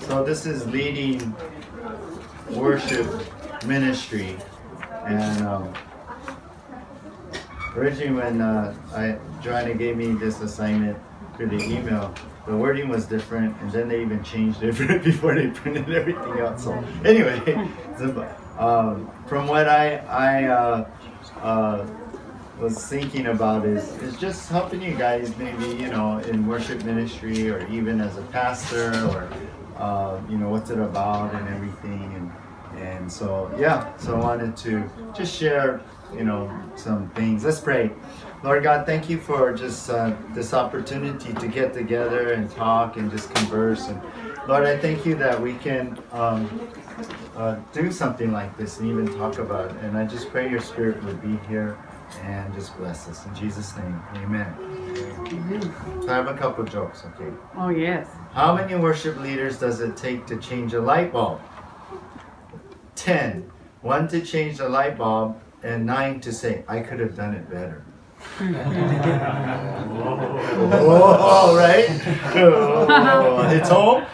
So this is leading worship ministry, and originally when Joanna gave me this assignment through the email, the wording was different, and then they even changed it before they printed everything out. So anyway, from what I was thinking about is just helping you guys maybe in worship ministry or even as a pastor or what's it about and everything and so I wanted to just share some things. Let's pray. Lord God, thank you for just this opportunity to get together and talk and just converse. And Lord, I thank you that we can do something like this and even talk about it. And I just pray your Spirit would be here and just bless us. In Jesus' name, amen. So I have a couple jokes, okay? Oh, yes. How many worship leaders does it take to change a light bulb? 10. 1 to change the light bulb, and 9 to say, I could have done it better. Oh, right? It's home?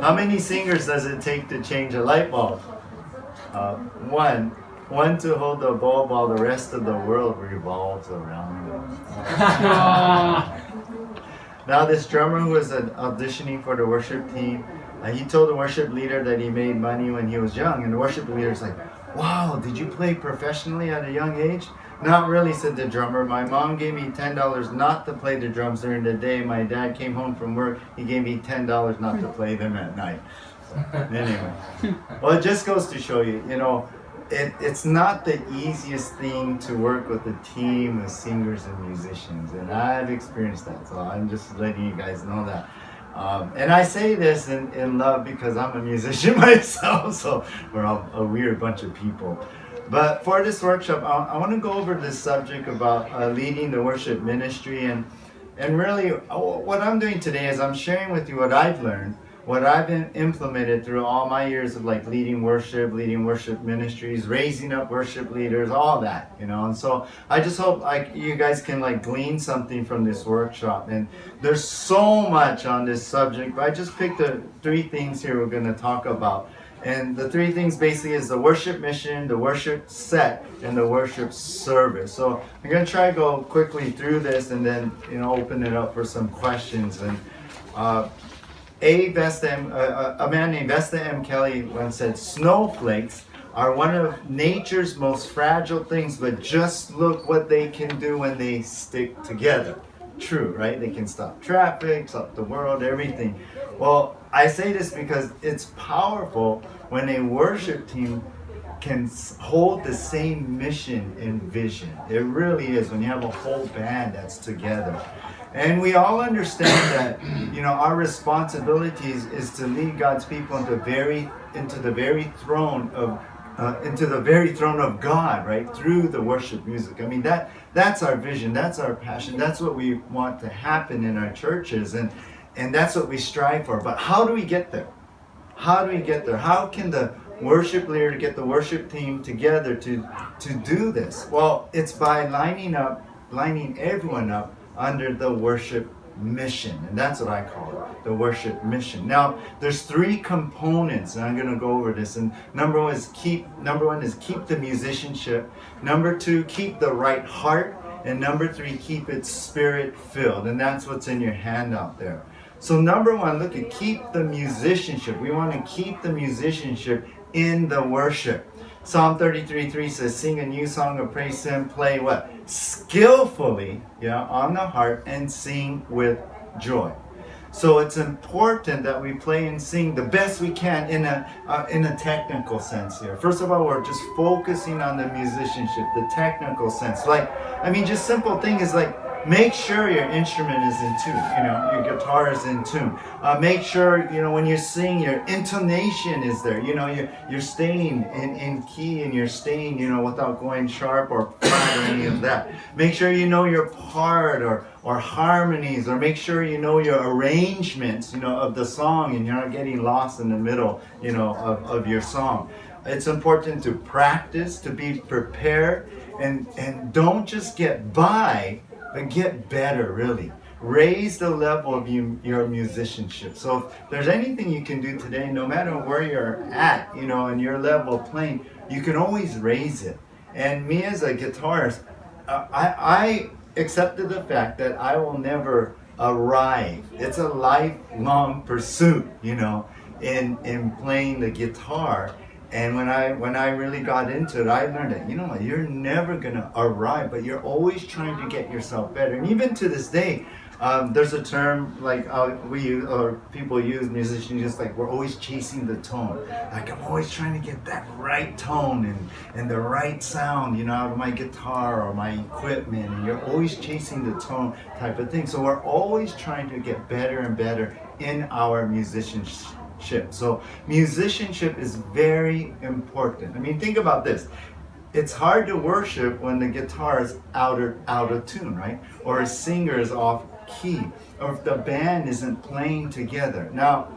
How many singers does it take to change a light bulb? 1. 1 to hold the bulb while the rest of the world revolves around them. Now this drummer who was auditioning for the worship team, he told the worship leader that he made money when he was young, and the worship leader's like, wow, did you play professionally at a young age? Not really, said the drummer. My mom gave me $10 not to play the drums during the day. My dad came home from work, he gave me $10 not to play them at night. So, anyway, well, it just goes to show you, it's not the easiest thing to work with a team of singers and musicians, and I've experienced that, so I'm just letting you guys know that. And I say this in love because I'm a musician myself, so we're all a weird bunch of people. But for this workshop, I want to go over this subject about leading the worship ministry, and really what I'm doing today is I'm sharing with you what I've learned, what I've implemented through all my years of leading worship ministries, raising up worship leaders, all that, and so I just hope you guys can glean something from this workshop. And there's so much on this subject, but I just picked the 3 things here we're going to talk about. And the 3 things basically is the worship mission, the worship set, and the worship service. So I'm going to try to go quickly through this and then open it up for some questions. And a man named Vesta M. Kelly once said, snowflakes are one of nature's most fragile things, but just look what they can do when they stick together. True, right? They can stop traffic, stop the world, everything. Well, I say this because it's powerful when a worship team can hold the same mission and vision. It really is when you have a whole band that's together. And we all understand that, our responsibilities is to lead God's people into the very throne of God, right? Through the worship music. I mean, that's our vision, that's our passion, that's what we want to happen in our churches, and that's what we strive for. But how do we get there? How do we get there? How can the worship leader get the worship team together to do this? Well, it's by lining everyone up under the worship mission, and that's what I call it, the worship mission. Now, there's 3 components, and I'm going to go over this. And number one is keep the musicianship. Number 2, keep the right heart, and number 3, keep it spirit filled. And that's what's in your handout there. So number 1, look at keep the musicianship. We want to keep the musicianship in the worship. Psalm 33:3 says, sing a new song of praise to him, play what? Skillfully, on the harp, and sing with joy. So it's important that we play and sing the best we can in a technical sense here. First of all, we're just focusing on the musicianship, the technical sense. Just simple thing is make sure your instrument is in tune, your guitar is in tune. Make sure, when you sing, your intonation is there. You're staying in key, and you're staying, without going sharp or flat or any of that. Make sure you know your part or harmonies, or make sure you know your arrangements, of the song, and you're not getting lost in the middle, of your song. It's important to practice, to be prepared, and don't just get by, but get better, really. raise the level of your musicianship. So if there's anything you can do today, no matter where you're at, in your level of playing, you can always raise it. And me as a guitarist, I accepted the fact that I will never arrive. It's a lifelong pursuit, in playing the guitar. And when I really got into it, I learned that what, you're never gonna arrive, but you're always trying to get yourself better. And even to this day, there's a term like we use, or people use, musicians just like, we're always chasing the tone. Like I'm always trying to get that right tone and the right sound, out of my guitar or my equipment. And you're always chasing the tone type of thing. So we're always trying to get better and better in our musicianship. So musicianship is very important. I mean, think about this. It's hard to worship when the guitar is out of tune, right? Or a singer is off key, or if the band isn't playing together. Now,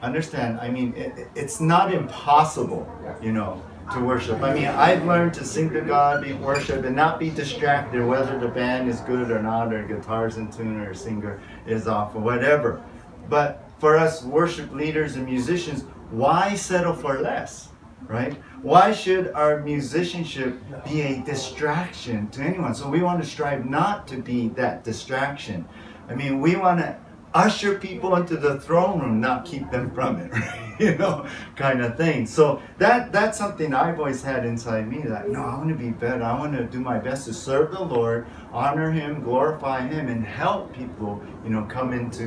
understand, I mean, it's not impossible, to worship. I mean, I've learned to sing to God, be worship, and not be distracted whether the band is good or not, or guitar's in tune, or a singer is off, or whatever. But for us worship leaders and musicians, why settle for less, right? Why should our musicianship be a distraction to anyone? So we want to strive not to be that distraction. I mean, we want to usher people into the throne room, not keep them from it, right? Kind of thing. So that's something I've always had inside me, that no, I want to be better. I want to do my best to serve the Lord, honor Him, glorify Him, and help people, come into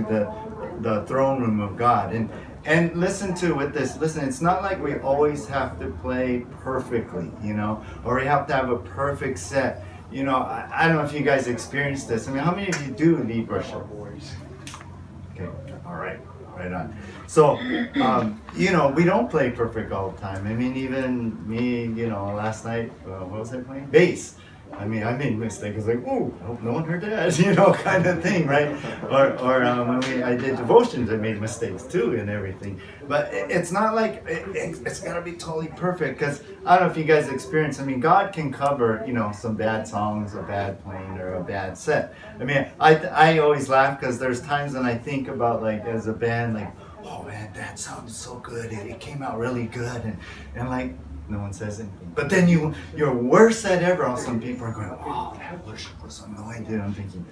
the throne room of God. And listen, it's not like we always have to play perfectly, or we have to have a perfect set. I don't know if you guys experienced this. I mean, how many of you do lead worship? Okay, all right, right on. So, we don't play perfect all the time. I mean, even me, last night, what was I playing? Bass. I mean, I made mistakes. Like, oh, I hope no one heard that, kind of thing, right? Or when I did devotions, I made mistakes too and everything. But it's not like it's got to be totally perfect, because I don't know if you guys experience. I mean, God can cover, some bad songs, a bad playing, or a bad set. I mean, I always laugh because there's times when I think about, like, as a band, like, oh man, that sounds so good. It came out really good, and like, no one says anything. But then your worst set ever, all some people are going, oh, that worship was anointed. I'm thinking,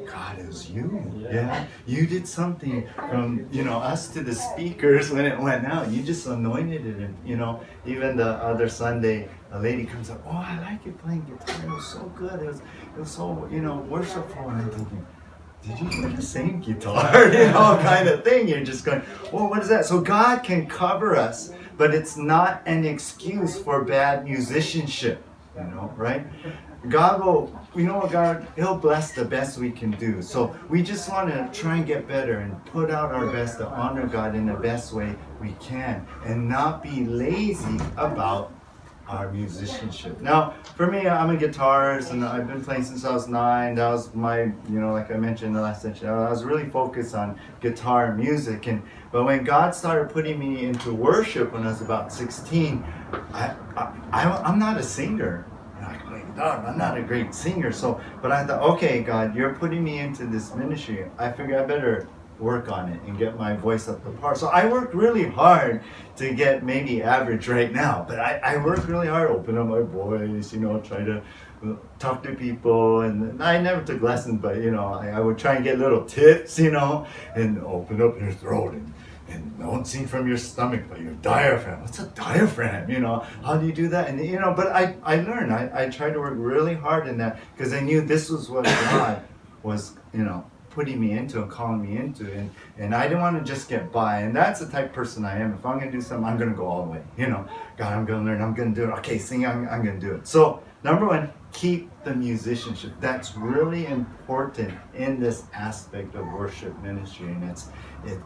God, it was you. Yeah. You did something from, us to the speakers when it went out. You just anointed it. And, even the other Sunday, a lady comes up, oh, I like you playing guitar. It was so good. It was so, worshipful. And I'm thinking, did you hear the same guitar? Kind of thing. You're just going, well, what is that? So God can cover us, but it's not an excuse for bad musicianship, right? God will, God, He'll bless the best we can do. So we just want to try and get better and put out our best to honor God in the best way we can, and not be lazy about our musicianship. Now, for me, I'm a guitarist, and I've been playing since I was 9. That was my, like I mentioned in the last session, I was really focused on guitar and music. But when God started putting me into worship when I was about 16, I'm not a singer. I can play guitar, I'm not a great singer. But I thought, okay, God, you're putting me into this ministry. I figured I better work on it and get my voice up to par. So I worked really hard to get maybe average right now, but I worked really hard, open up my voice, try to talk to people, and I never took lessons, but I would try and get little tips, and open up your throat and don't sing from your stomach, but your diaphragm. What's a diaphragm? How do you do that? And but I learned. I tried to work really hard in that, because I knew this was what God was, putting me into and calling me into, and I didn't want to just get by. And that's the type of person I am. If I'm going to do something, I'm going to go all the way. God, I'm going to learn, I'm going to do it. Okay, sing, I'm going to do it. So, number one, keep the musicianship. That's really important in this aspect of worship ministry, and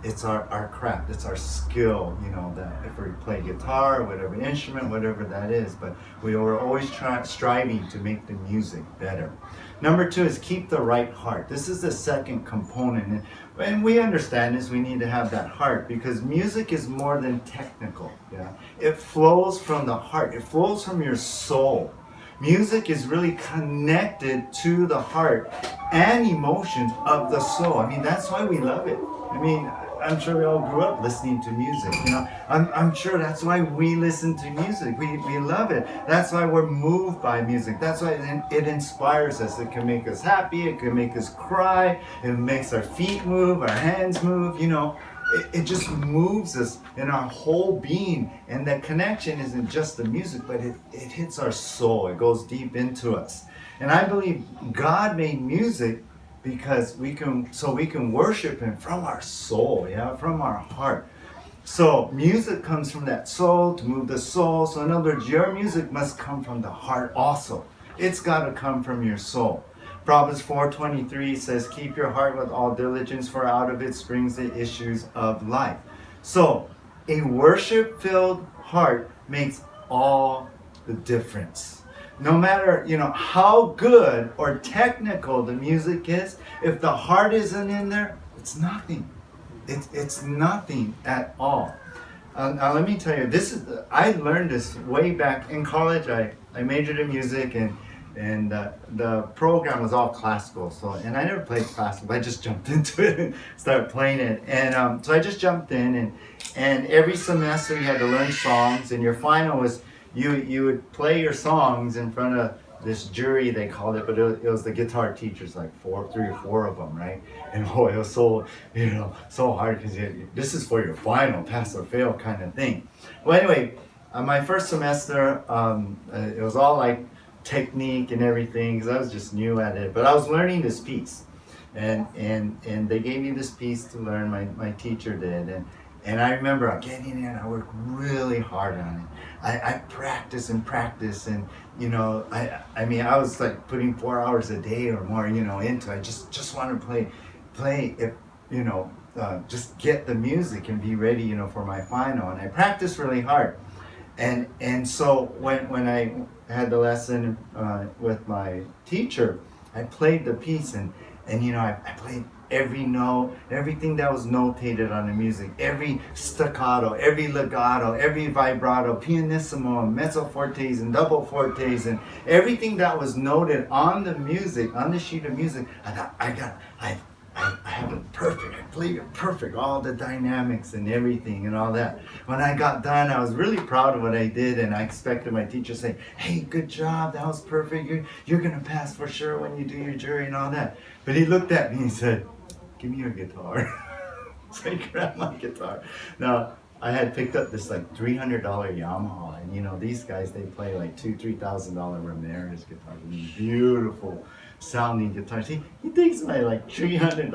it's our craft, it's our skill, that if we play guitar, whatever instrument, whatever that is, but we are always striving to make the music better. Number two is keep the right heart. This is the second component, and we understand this. We need to have that heart, because music is more than technical. Yeah, it flows from the heart. It flows from your soul. Music is really connected to the heart and emotions of the soul. I mean, that's why we love it. I mean, I'm sure we all grew up listening to music. You know, I'm sure that's why we listen to music. We love it. That's why we're moved by music. That's why it inspires us. It can make us happy. It can make us cry. It makes our feet move, our hands move. You know, it just moves us in our whole being. And that connection isn't just the music, but it hits our soul. It goes deep into us. And I believe God made music because we can worship him from our soul, yeah, from our heart. So music comes from that soul to move the soul. So in other words, your music must come from the heart also. It's got to come from your soul. Proverbs 4:23 says, keep your heart with all diligence, for out of it springs the issues of life. So a worship-filled heart makes all the difference. No matter, you know, how good or technical the music is, if the heart isn't in there, it's nothing. It's nothing at all. Now let me tell you, I learned this way back in college. I majored in music, and the program was all classical. And I never played classical. I just jumped into it and started playing it. And so I just jumped in, and every semester you had to learn songs, and your final was you would play your songs in front of this jury, they called it, but it was the guitar teachers, like 3 or 4 of them, right? And it was so, so hard because this is for your final, pass or fail kind of thing. Well, anyway, my first semester, it was all like technique and everything, because I was just new at it, but I was learning this piece. And they gave me this piece to learn, my teacher did, and I remember getting in, I worked really hard on it. I practice, and I mean, I was like putting 4 hours a day or more, into it. I just want to play it, just get the music and be ready, for my final. And I practiced really hard. And so when I had the lesson with my teacher, I played the piece, and I played every note, everything that was notated on the music, every staccato, every legato, every vibrato, pianissimo, mezzo fortes, and double fortes, and everything that was noted on the music, on the sheet of music. I thought, I have it perfect. I played it perfect, all the dynamics and everything and all that. When I got done, I was really proud of what I did, and I expected my teacher to say, hey, good job, that was perfect. You're going to pass for sure when you do your jury and all that. But he looked at me and he said, give me your guitar. So I grabbed my guitar. Now, I had picked up this like $300 Yamaha, and these guys, they play like $2,000-$3,000 Ramirez guitars, beautiful sounding guitars. He takes my like $300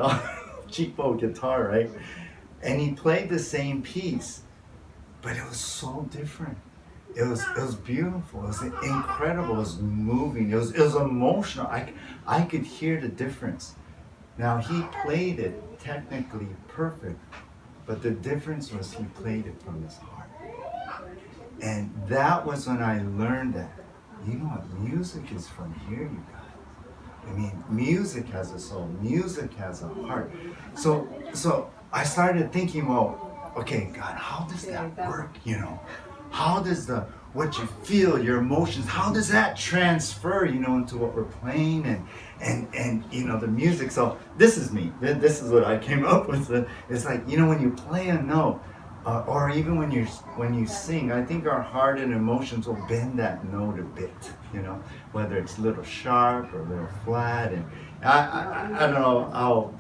cheapo guitar, right? And he played the same piece, but it was so different. It was beautiful. It was incredible. It was moving. It was emotional. I could hear the difference. Now, he played it technically perfect, but the difference was he played it from his heart. And that was when I learned that, music is from here, you guys. I mean, music has a soul. Music has a heart. So I started thinking, well, okay, God, how does that work, How does what you feel, your emotions, how does that transfer, into what we're playing and the music? So this is me. This is what I came up with. It's like, when you play a note, or even when you sing, I think our heart and emotions will bend that note a bit, whether it's a little sharp or a little flat. And I don't know how,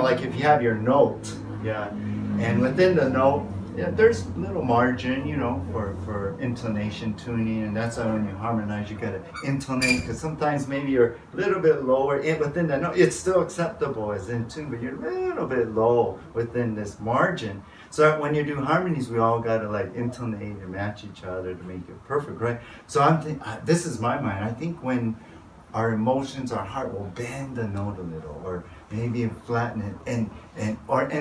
like if you have your note, yeah, and within the note, yeah, there's little margin, for intonation tuning, and that's why when you harmonize, you gotta intonate, because sometimes maybe you're a little bit lower within that note. It's still acceptable as in tune, but you're a little bit low within this margin. So when you do harmonies, we all gotta like intonate and match each other to make it perfect, right? So I'm thinking, this is my mind. I think when our emotions, our heart will bend the note a little, or maybe flatten it, and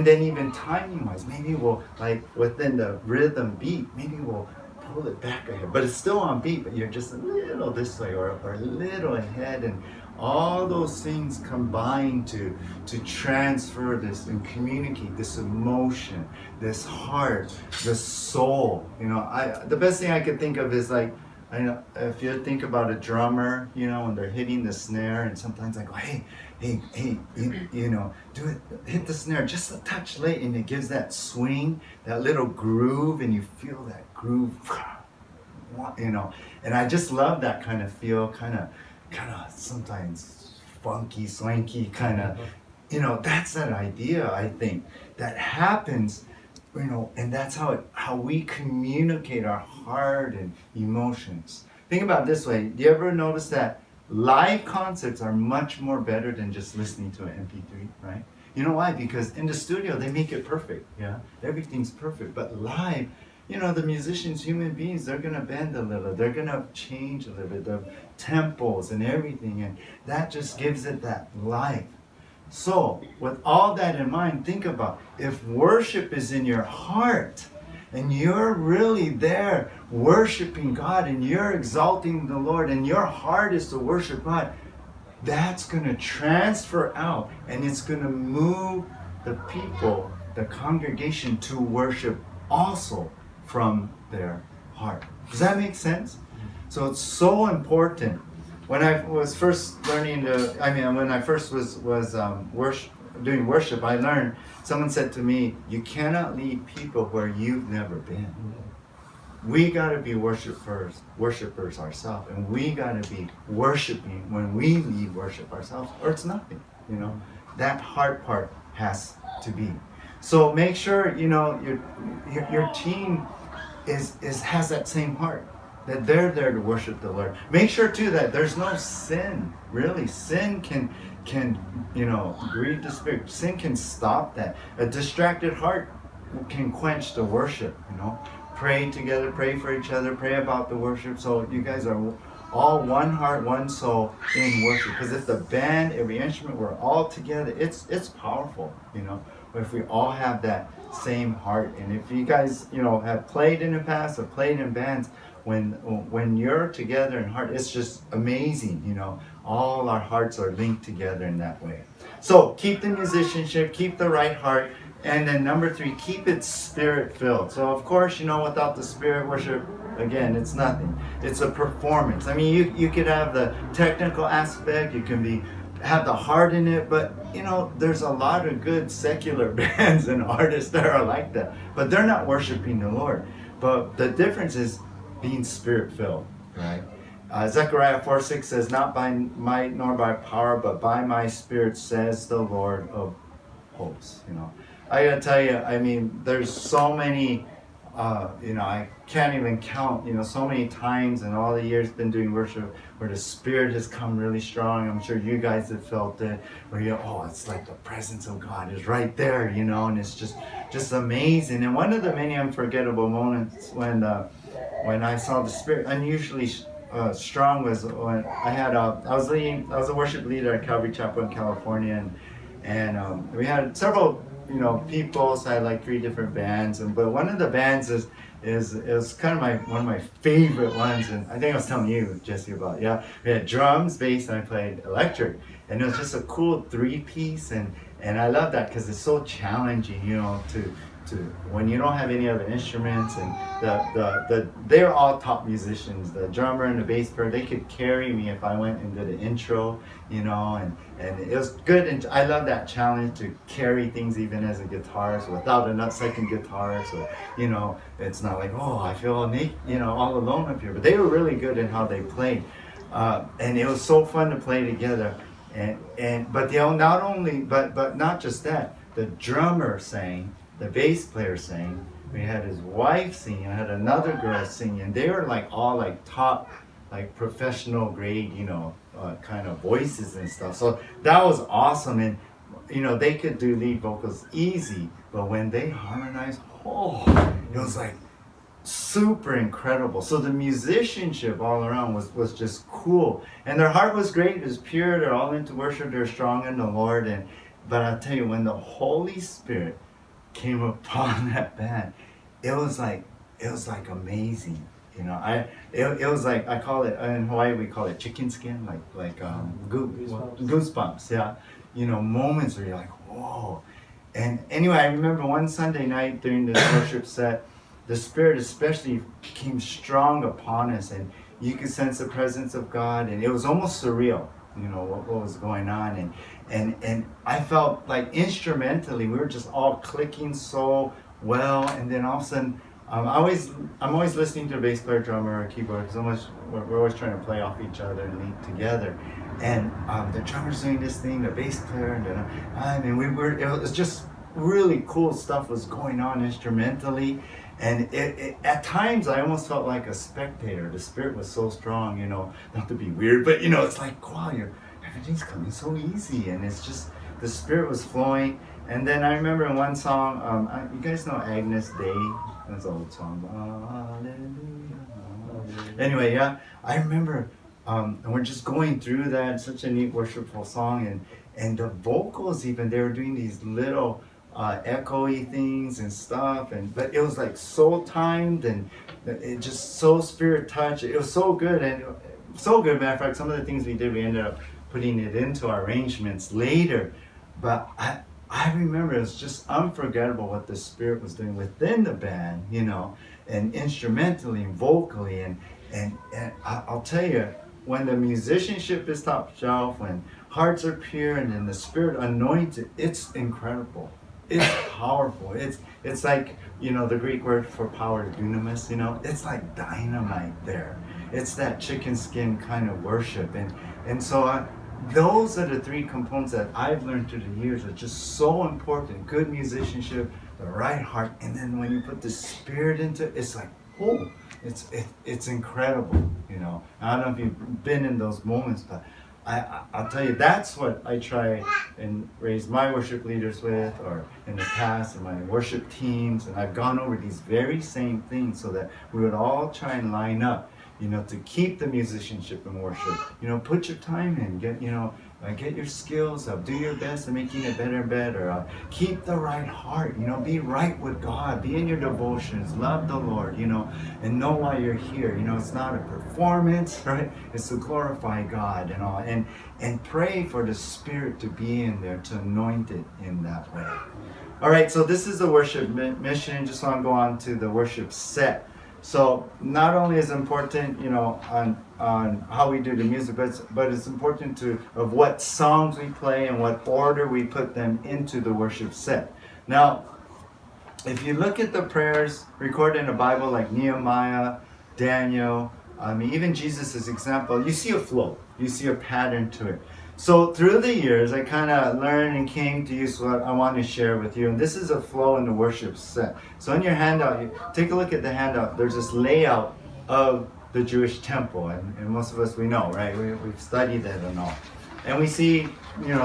then even timing wise, maybe we'll, like within the rhythm beat, maybe we'll pull it back ahead, but it's still on beat, but you're just a little this way or a little ahead, and all those things combine to transfer this and communicate this emotion, this heart, this soul. The best thing I could think of is like I know if you think about a drummer, when they're hitting the snare, and sometimes I go, hey, do it, hit the snare just a touch late, and it gives that swing, that little groove, and you feel that groove, and I just love that kind of feel, kind of sometimes funky, swanky, kind of, that's that idea, I think, that happens. And that's how we communicate our heart and emotions. Think about it this way. Do you ever notice that live concerts are much more better than just listening to an MP3, right? You know why? Because in the studio, they make it perfect, yeah? Everything's perfect. But live, the musicians, human beings, they're going to bend a little. They're going to change a little bit, the tempos and everything. And that just gives it that life. So, with all that in mind, think about if worship is in your heart and you're really there worshiping God and you're exalting the Lord and your heart is to worship God, that's going to transfer out and it's going to move the people, the congregation, to worship also from their heart. Does that make sense? So it's so important. When I was first learning when I first was doing worship, I learned, someone said to me, you cannot lead people where you've never been. We got to be worshipers ourselves, and we got to be worshiping when we lead worship ourselves, or it's nothing, That heart part has to be. So make sure, your team has that same heart, that they're there to worship the Lord. Make sure too that there's no sin. Really, sin can grieve the Spirit. Sin can stop that. A distracted heart can quench the worship. Pray together, pray for each other, pray about the worship. So you guys are all one heart, one soul in worship. Because if the band, every instrument, we're all together, it's powerful. But if we all have that same heart, and if you guys have played in the past or played in bands, when you're together in heart, it's just amazing. All our hearts are linked together in that way. So keep the musicianship, keep the right heart, and then number 3, keep it spirit filled. So of course, without the spirit worship, again, it's nothing. It's a performance. I mean, you could have the technical aspect, you can have the heart in it, but there's a lot of good secular bands and artists that are like that, but they're not worshiping the Lord. But the difference is being spirit filled, right? Zechariah 4:6 says, not by might nor by power, but by my spirit, says the Lord of hosts. I gotta tell you, I mean, there's so many, I can't even count, so many times in all the years been doing worship where the Spirit has come really strong. I'm sure you guys have felt it, where it's like the presence of God is right there, and it's just amazing. And one of the many unforgettable moments when I saw the Spirit unusually strong was when I was a worship leader at Calvary Chapel in California, and we had several people. So I had like 3 different bands, but one of the bands is kind of one of my favorite ones, and I think I was telling you, Jesse, about. Yeah, we had drums, bass, and I played electric, and it was just a cool 3-piece, and I love that because it's so challenging, to when you don't have any other instruments, and they're all top musicians. The drummer and the bass player, they could carry me if I went and did an intro, and it was good. And I love that challenge to carry things even as a guitarist without a second guitar. So it's not like, I feel naked, all alone up here. But they were really good in how they played, and it was so fun to play together. But not just that, the drummer sang. The bass player sang. We had his wife singing. I had another girl singing. They were all top, professional grade, kind of voices and stuff. So that was awesome. And they could do lead vocals easy, but when they harmonized, it was super incredible. So the musicianship all around was just cool, and their heart was great. It was pure. They're all into worship. They're strong in the Lord. But I'll tell you, when the Holy Spirit came upon that band, it was like amazing. It was like, I call it, in Hawaii we call it chicken skin, goosebumps. Yeah, moments where you're like, whoa. And anyway, I remember one Sunday night during the worship set, the Spirit especially came strong upon us, and you could sense the presence of God, and it was almost surreal, what was going on, and I felt like instrumentally we were just all clicking so well, and then all of a sudden, I'm always listening to a bass player, drummer, or keyboard, because we're always trying to play off each other and lead together. And the drummer's doing this thing, the bass player, and it was just really cool stuff was going on instrumentally. And it at times I almost felt like a spectator. The spirit was so strong, not to be weird, but it's like, wow, everything's coming so easy, and it's just the spirit was flowing. And then I remember in one song, you guys know Agnes Day? That's an old song. Hallelujah. Anyway, yeah, I remember, and we're just going through that. Such a neat worshipful song, and the vocals even, they were doing these little echoey things and stuff, but it was like so timed, and it just so spirit touched. It was so good, and so good. Matter of fact, some of the things we did, we ended up putting it into our arrangements later. But I remember it was just unforgettable what the spirit was doing within the band, and instrumentally and vocally, and I'll tell you, when the musicianship is top shelf, when hearts are pure, and then the spirit anointed, it's incredible. It's powerful. It's like, the Greek word for power, dunamis, it's like dynamite there. It's that chicken skin kind of worship. And so those are the three components that I've learned through the years are just so important. Good musicianship, the right heart, and then when you put the spirit into it, it's like, oh, it's incredible, I don't know if you've been in those moments, but I'll tell you, that's what I try and raise my worship leaders with, or in the past, in my worship teams, and I've gone over these very same things so that we would all try and line up, to keep the musicianship and worship. Put your time in, get your skills up, do your best in making it better and better. Keep the right heart, be right with God, be in your devotions, love the Lord, and know why you're here. It's not a performance, right? It's to glorify God and all, and pray for the Spirit to be in there, to anoint it in that way. All right, so this is the worship mission. Just want to go on to the worship set. So not only is it important, on how we do the music, but it's important of what songs we play and what order we put them into the worship set. Now, if you look at the prayers recorded in the Bible, like Nehemiah, Daniel, even Jesus' example, you see a flow, you see a pattern to it. So through the years, I kind of learned and came to use what I want to share with you. And this is a flow in the worship set. So in your handout, you take a look at the handout. There's this layout of the Jewish temple. And most of us, we know, right? We've studied that and all. And we see,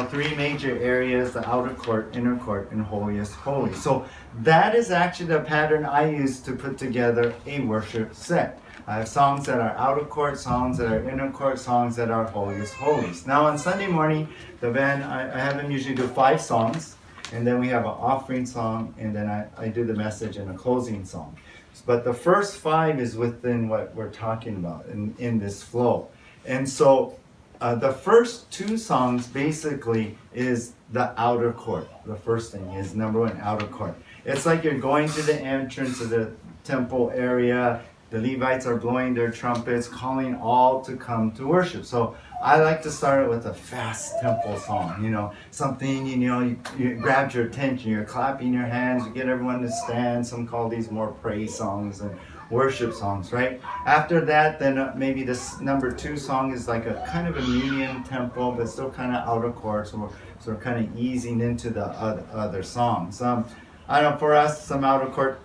three major areas: the outer court, inner court, and holiest holy. So that is actually the pattern I use to put together a worship set. I have songs that are outer court, songs that are inner court, songs that are holiest holies. Now on Sunday morning, the band, I have them usually do 5 songs, and then we have an offering song, and then I do the message and a closing song. But the first 5 is within what we're talking about in this flow. And so the first 2 songs basically is the outer court. The first thing is number 1, outer court. It's like you're going to the entrance of the temple area. The Levites are blowing their trumpets, calling all to come to worship. So I like to start it with a fast temple song, something, you grabs your attention, you're clapping your hands, you get everyone to stand. Some call these more praise songs and worship songs, right? After that, then maybe this number 2 song is like a kind of a medium tempo, but still kind of outer court, so we're kind of easing into the other songs. I don't know, for us, some outer court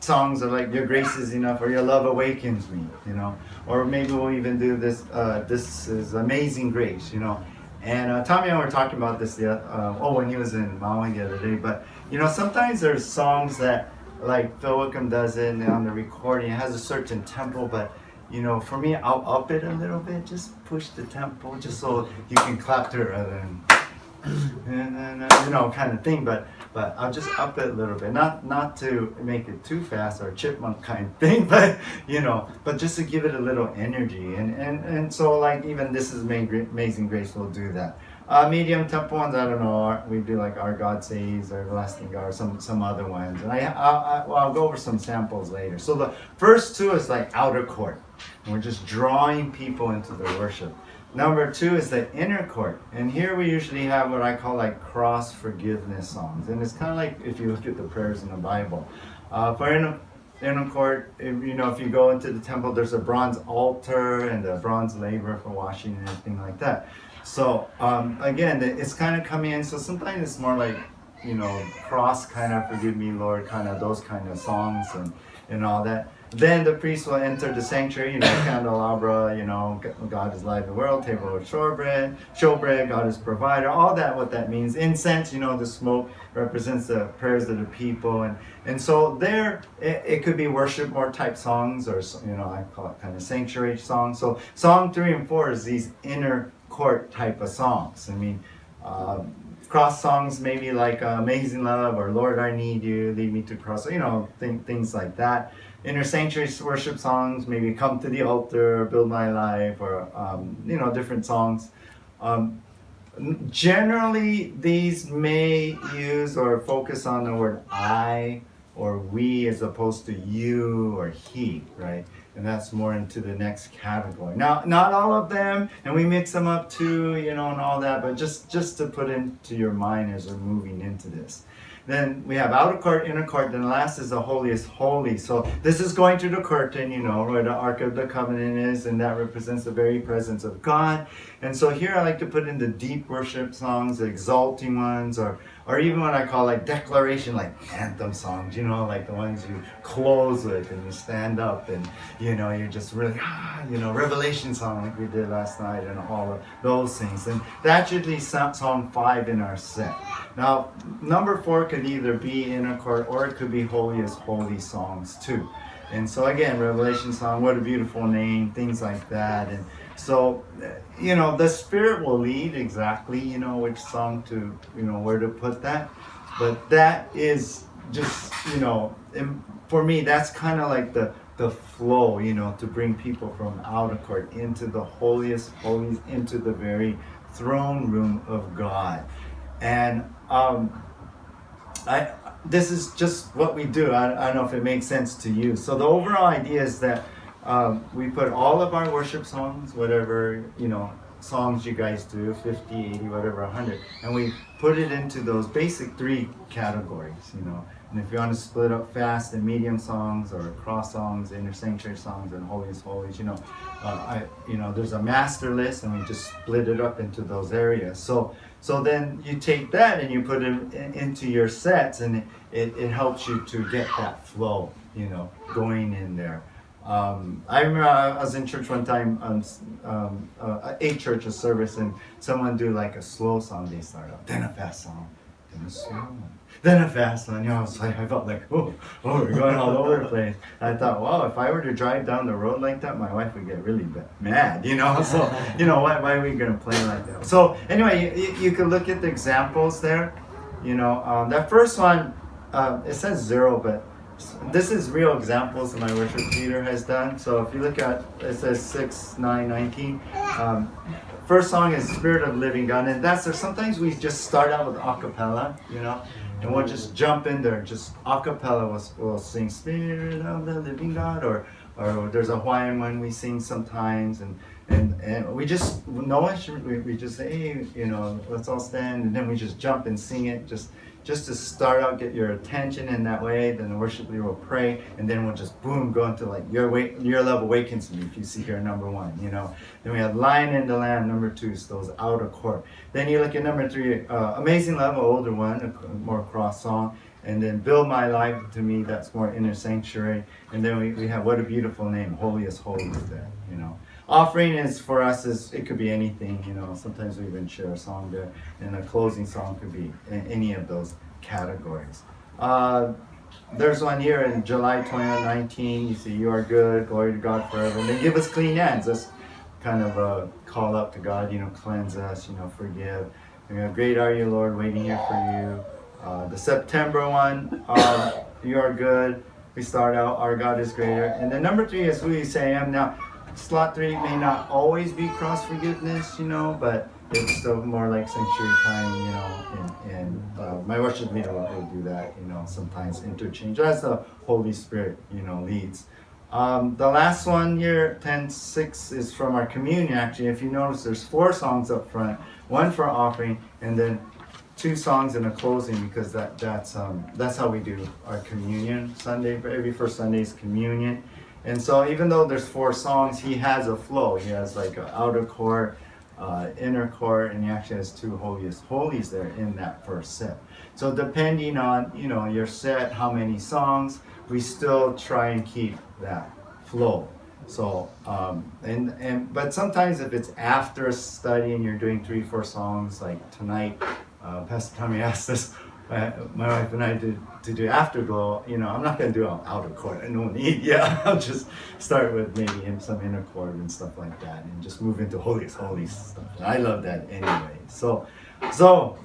songs are like Your Grace Is Enough, or Your Love Awakens Me, or maybe we'll even do this is Amazing Grace, and Tommy and I were talking about this when he was in Maui the other day, but sometimes there's songs that, like Phil Wickham does it on the recording, it has a certain tempo, but for me, I'll up it a little bit, just push the tempo just so you can clap to it rather than kind of thing, but I'll just up it a little bit, not to make it too fast or chipmunk kind of thing, but just to give it a little energy, and so like even This Is Amazing Grace will do that. Medium tempo ones, I don't know. We do like Our God Saves or Everlasting God or some other ones. And I'll go over some samples later. So the first two is like outer court. And we're just drawing people into the worship. Number two is the inner court. And here we usually have what I call like cross forgiveness songs. And it's kind of like if you look at the prayers in the Bible. For inner court, if you go into the temple, there's a bronze altar and a bronze laver for washing and everything like that. So again, it's kind of coming in. So sometimes it's more like, cross kind of forgive me, Lord, kind of those kind of songs and all that. Then the priest will enter the sanctuary, candelabra, God is light of the world, table of showbread, God is provider, all that, what that means. Incense, the smoke represents the prayers of the people. And so there, it could be worship more type songs, or, I call it kind of sanctuary songs. So Song 3 and 4 is these inner court type of songs. I mean, cross songs maybe like Amazing Love or Lord I Need You, Lead Me to Cross, things like that. Inner sanctuary worship songs, maybe Come to the Altar, Build My Life, or different songs. Generally, these may use or focus on the word I or we as opposed to you or he, right? And that's more into the next category. Now, not all of them, and we mix them up too, and all that, but just to put into your mind as we're moving into this. Then we have outer court, inner court, then last is the holiest holy. So this is going through the curtain, where the Ark of the Covenant is, and that represents the very presence of God. And so here I like to put in the deep worship songs, the exalting ones, or even what I call like declaration, like anthem songs, like the ones you close with and you stand up and, you're just really, revelation song like we did last night and all of those things. And that's usually song 5 in our set. Now, number 4 could either be inner court or it could be holiest holy songs too. And so again, revelation song, what a beautiful name, things like that. And so, the Spirit will lead exactly, which song to, where to put that. But that is just, for me, that's kind of like the flow, to bring people from outer court into the holiest holies, into the very throne room of God. And this is just what we do. I don't know if it makes sense to you. So the overall idea is that we put all of our worship songs, whatever, songs you guys do, 50, 80, whatever, 100, and we put it into those basic 3 categories, And if you want to split up fast and medium songs or cross songs, inner sanctuary songs, and holiest holies, there's a master list, and we just split it up into those areas. So then you take that and you put it into your sets, and it helps you to get that flow, going in there. I remember I was in church one time, a church, a service, and someone do like a slow song. They start out, then a fast song, then a slow one, then a fast one. I felt like, oh, we're going all over the place. I thought, wow, if I were to drive down the road like that, my wife would get really mad, So, why are we going to play like that? So, anyway, you can look at the examples there. That first one, it says 0, but this is real examples that my worship leader has done. So if you look at, it says 6, 9, 19. First song is Spirit of Living God. And sometimes we just start out with a cappella, and we'll just jump in there. Just a cappella, we'll sing Spirit of the Living God, or there's a Hawaiian one we sing sometimes. And we just, we just say, hey, let's all stand. And then we just jump and sing it, just to start out, get your attention in that way. Then the worship leader will pray, and then we'll just boom, go into like your love awakens me, if you see here number 1, Then we have Lion and the Lamb, number 2, so those outer court. Then you look at number 3, Amazing Love, an older one, a more cross song. And then Build My Life, to me, that's more inner sanctuary. And then we have What a Beautiful Name, Holiest Holies there, Offering is for us, it could be anything, Sometimes we even share a song there, and a closing song could be any of those categories. There's one here in July 2019. You see, You Are Good, Glory to God Forever. And they give us clean hands. That's kind of a call up to God, cleanse us, forgive. And we have Great Are You, Lord, waiting here for you. The September one, You Are Good. We start out, Our God is Greater. And then number 3 is Who You Say I Am. Now, slot 3 may not always be cross forgiveness, but it's still more like sanctuary time, and my worship leader will do that, sometimes interchange as the Holy Spirit, leads. The last one here, 10:6, is from our communion. Actually, if you notice, there's 4 songs up front, one for offering, and then 2 songs in a closing, because that's how we do our communion Sunday. Every first Sunday is communion, and so even though there's 4 songs, he has a flow. He has like an outer court, inner court, and he actually has 2 holiest holies there in that first set. So depending on your set, how many songs, we still try and keep that flow. So but sometimes if it's after a study and you're doing 3-4 songs, like tonight, Pastor Tommy asked us, my wife and I, to do Afterglow. I'm not going to do an outer chord. No need. Yeah, I'll just start with maybe some inner chord and stuff like that, and just move into holiest holies stuff. And I love that anyway. So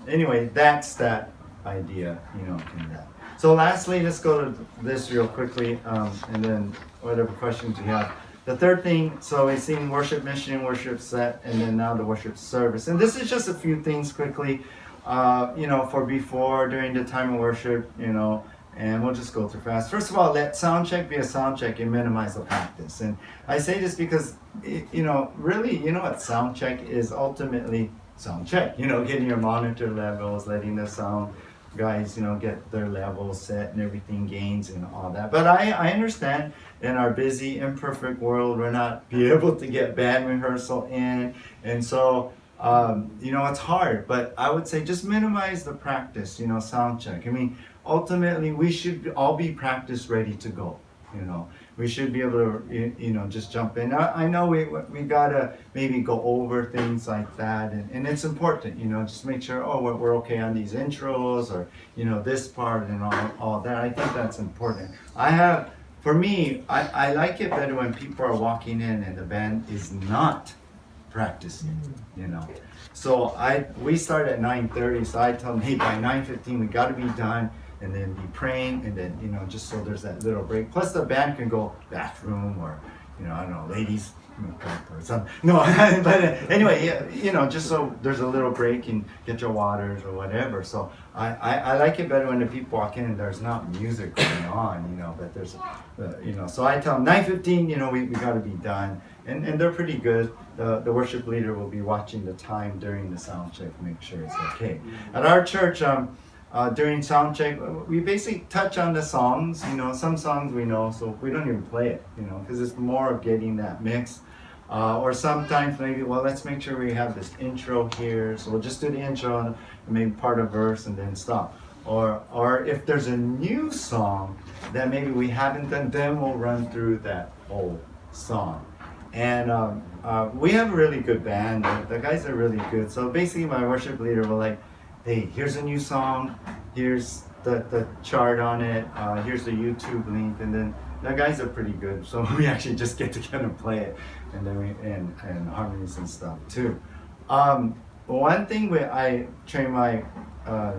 anyway, that's that idea. In that. So lastly, let's go to this real quickly, and then whatever questions you have. The third thing, so we've seen worship mission, worship set, and then now the worship service. And this is just a few things quickly, for before, during the time of worship, and we'll just go through fast. First of all, let sound check be a sound check and minimize the practice. And I say this because, really, what sound check is ultimately sound check. Getting your monitor levels, letting the sound guys, get their levels set and everything, gains and all that. But I understand in our busy, imperfect world, we're not be able to get band rehearsal in. And so, it's hard. But I would say just minimize the practice, sound check. I mean, ultimately, we should all be practice ready to go, We should be able to, just jump in. I know we gotta maybe go over things like that, and it's important, just make sure, we're okay on these intros, or, this part and all that. I think that's important. For me, I like it better when people are walking in and the band is not practicing, So we start at 9:30, so I tell them, hey, by 9:15 we gotta be done. And then be praying, and then, just so there's that little break. Plus the band can go bathroom, or, I don't know, ladies, or something. No, but anyway, just so there's a little break and get your waters or whatever. So I like it better when the people walk in and there's not music going on, but there's, so I tell them 9:15, we got to be done. And they're pretty good. The worship leader will be watching the time during the sound check, make sure it's okay. At our church, during sound check, we basically touch on the songs. Some songs we know, so we don't even play it, because it's more of getting that mix. Or sometimes maybe, let's make sure we have this intro here, so we'll just do the intro and maybe part of verse and then stop. Or if there's a new song that maybe we haven't done, then we'll run through that whole song. And we have a really good band. The guys are really good. So basically my worship leader will hey, here's a new song, here's the chart on it, here's the YouTube link, and then the guys are pretty good, so we actually just get together and play it, and then and harmonies and stuff too. One thing I train my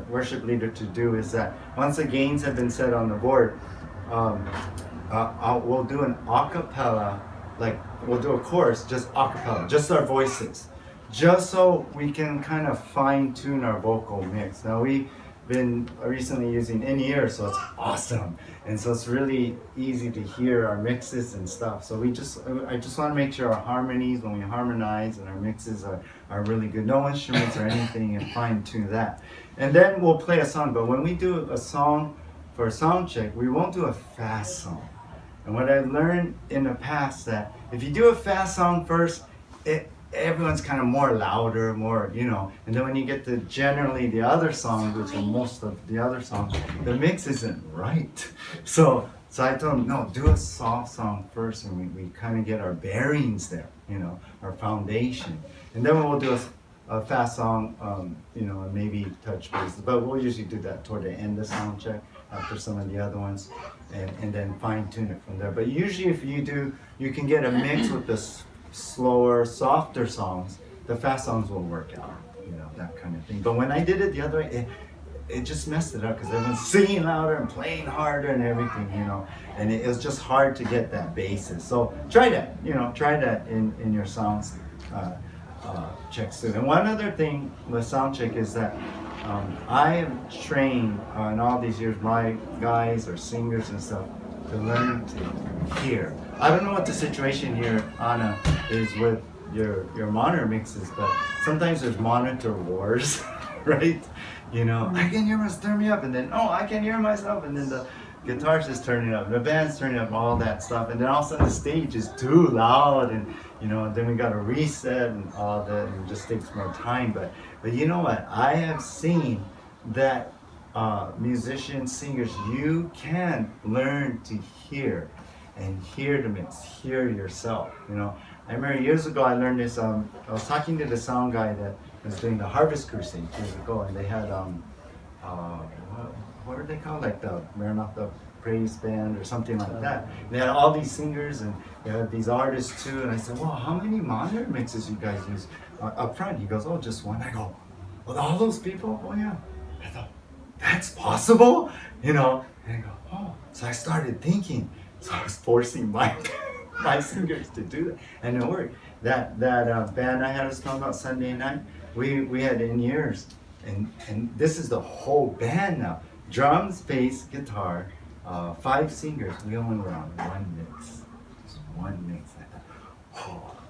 worship leader to do is that once the gains have been set on the board, we'll do an a cappella, we'll do a chorus just a cappella, just our voices, just so we can kind of fine-tune our vocal mix. Now we've been recently using in-ear, so it's awesome, and so it's really easy to hear our mixes and stuff. So I just want to make sure our harmonies, when we harmonize, and our mixes are really good. No instruments or anything, and fine-tune that. And then we'll play a song. But when we do a song for a sound check, we won't do a fast song. And what I've learned in the past, that if you do a fast song first, everyone's kind of more louder, more, and then when you get to generally the other songs, which are most of the other songs, the mix isn't right. So I told him, no, do a soft song first, and we kind of get our bearings there, our foundation. And then we'll do a fast song, and maybe touch bases. But we'll usually do that toward the end of sound check, after some of the other ones, and then fine tune it from there. But usually if you can get a mix with this slower, softer songs, the fast songs will work out, that kind of thing. But when I did it the other way, it just messed it up, because everyone's singing louder and playing harder and everything, and it was just hard to get that basis. So try that, in your sounds. check soon. And one other thing with sound check is that I have trained in all these years my guys or singers and stuff to learn to hear. I don't know what the situation here, Anna, is with your monitor mixes, but sometimes there's monitor wars, right? You know, I can hear myself, turn me up, and then I can hear myself, and then the guitar's just turning up, the band's turning up, all that stuff, and then all of a sudden the stage is too loud, and then we got to reset and all that, and it just takes more time. But you know what? I have seen that musicians, singers, you can learn to hear and hear the mix, hear yourself. I remember years ago I learned this. I was talking to the sound guy that was doing the Harvest Crusade years ago, and they had what were they called? Like the Maranatha Praise Band or something like that. They had all these singers and they had these artists too. And I said, well, how many monitor mixes you guys use up front? He goes, just one. I go, well, all those people? Oh yeah. I thought, that's possible? And I go, So I started thinking. So I was forcing my singers to do that. And it worked. That band I had us talking about Sunday night, we had in-ears. And this is the whole band now. Drums, bass, guitar, 5 singers. We only were on one mix. Just one mix. I thought,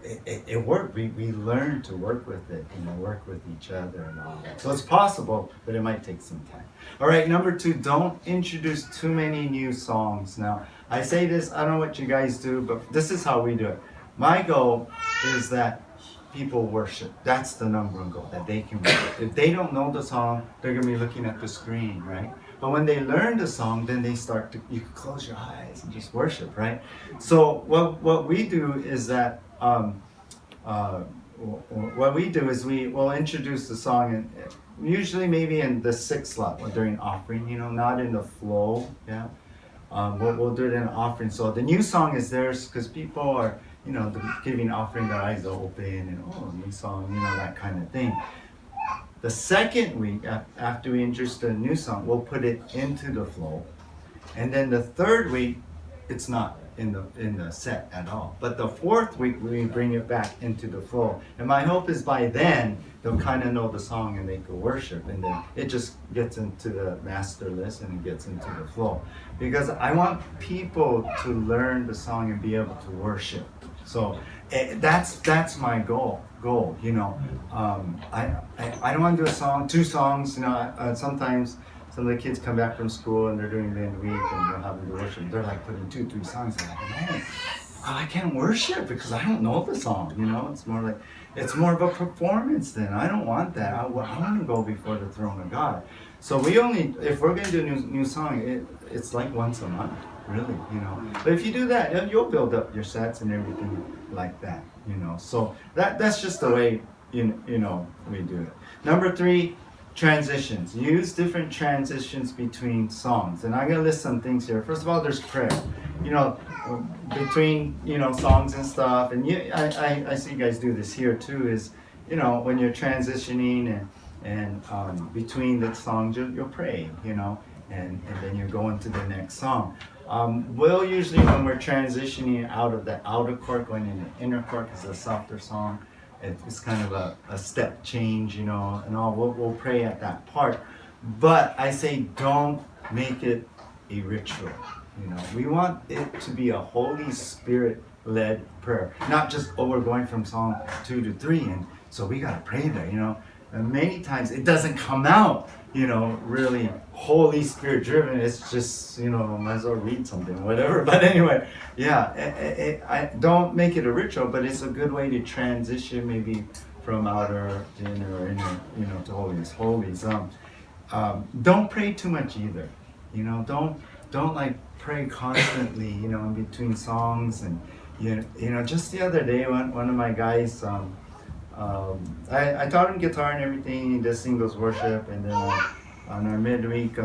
it worked. We learned to work with it, work with each other and all that. So it's possible, but it might take some time. All right, number 2, don't introduce too many new songs. Now, I say this, I don't know what you guys do, but this is how we do it. My goal is that people worship. That's the number one goal, that they can worship. If they don't know the song, they're going to be looking at the screen, right? But when they learn the song, then they start to, you can close your eyes and just worship, right? So what we do is that, what we do is we'll introduce the song, and usually maybe in the 6th slot or during offering, not in the flow, yeah? We'll do it in an offering. So the new song is theirs because people are, giving offering, their eyes are open, and new song, that kind of thing. The second week, after we introduce the new song, we'll put it into the flow. And then the third week, it's not in the set at all. But the 4th week, we bring it back into the flow. And my hope is by then, they'll kind of know the song and they can worship. And then it just gets into the master list and it gets into the flow. Because I want people to learn the song and be able to worship. So that's my goal. I don't want to do a song, 2 songs. Sometimes some of the kids come back from school and they're doing the end of the week and they're having to worship. They're like putting 2, 3 songs. I'm like, no, I can't worship because I don't know the song. It's more of a performance then. I don't want that. I want to go before the throne of God. So if we're going to do a new song, it's like once a month. Really, But if you do that, you'll build up your sets and everything like that, So that's just the way, we do it. Number 3, transitions. Use different transitions between songs. And I'm going to list some things here. First of all, there's prayer. Between, songs and stuff. And I see you guys do this here too, is, when you're transitioning and between the songs, you'll pray, and then you're going to the next song. We'll usually, when we're transitioning out of the outer chord, going into the inner chord, because it's a softer song, it's kind of a step change, and all. We'll pray at that part. But I say don't make it a ritual. We want it to be a Holy Spirit-led prayer. Not just, we're going from song 2 to 3, and so we got to pray there, And many times it doesn't come out, really Holy Spirit driven. It's just, might as well read something, whatever. But anyway, I don't make it a ritual, but it's a good way to transition maybe from outer to inner or inner, to holies. Don't pray too much either. Don't like pray constantly, in between songs. And, just the other day, one of my guys, I taught him guitar and everything. He does singles worship, and then on our midweek,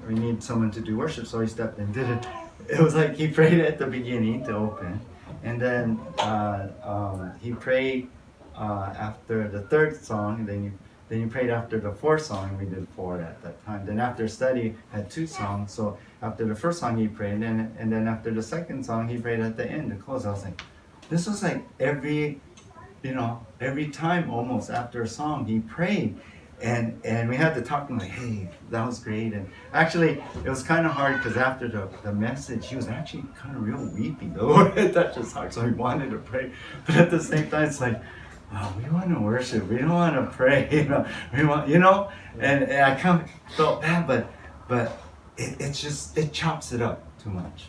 we need someone to do worship, so he stepped in and did it. It was like he prayed at the beginning to open, and then he prayed after the 3rd song, and then he prayed after the 4th song, and we did 4 at that time. Then after study, had 2 songs, so after the 1st song he prayed, and then after the 2nd song he prayed at the end to close. I was like, this was like every every time almost after a song, he prayed. And we had to talk to him like, hey, that was great. And actually, it was kind of hard because after the message, he was actually kind of real weepy. The Lord had touched his heart, so he wanted to pray. But at the same time, it's like, oh, we want to worship. We don't want to pray. We want, and I kind of felt bad, but it chops it up too much,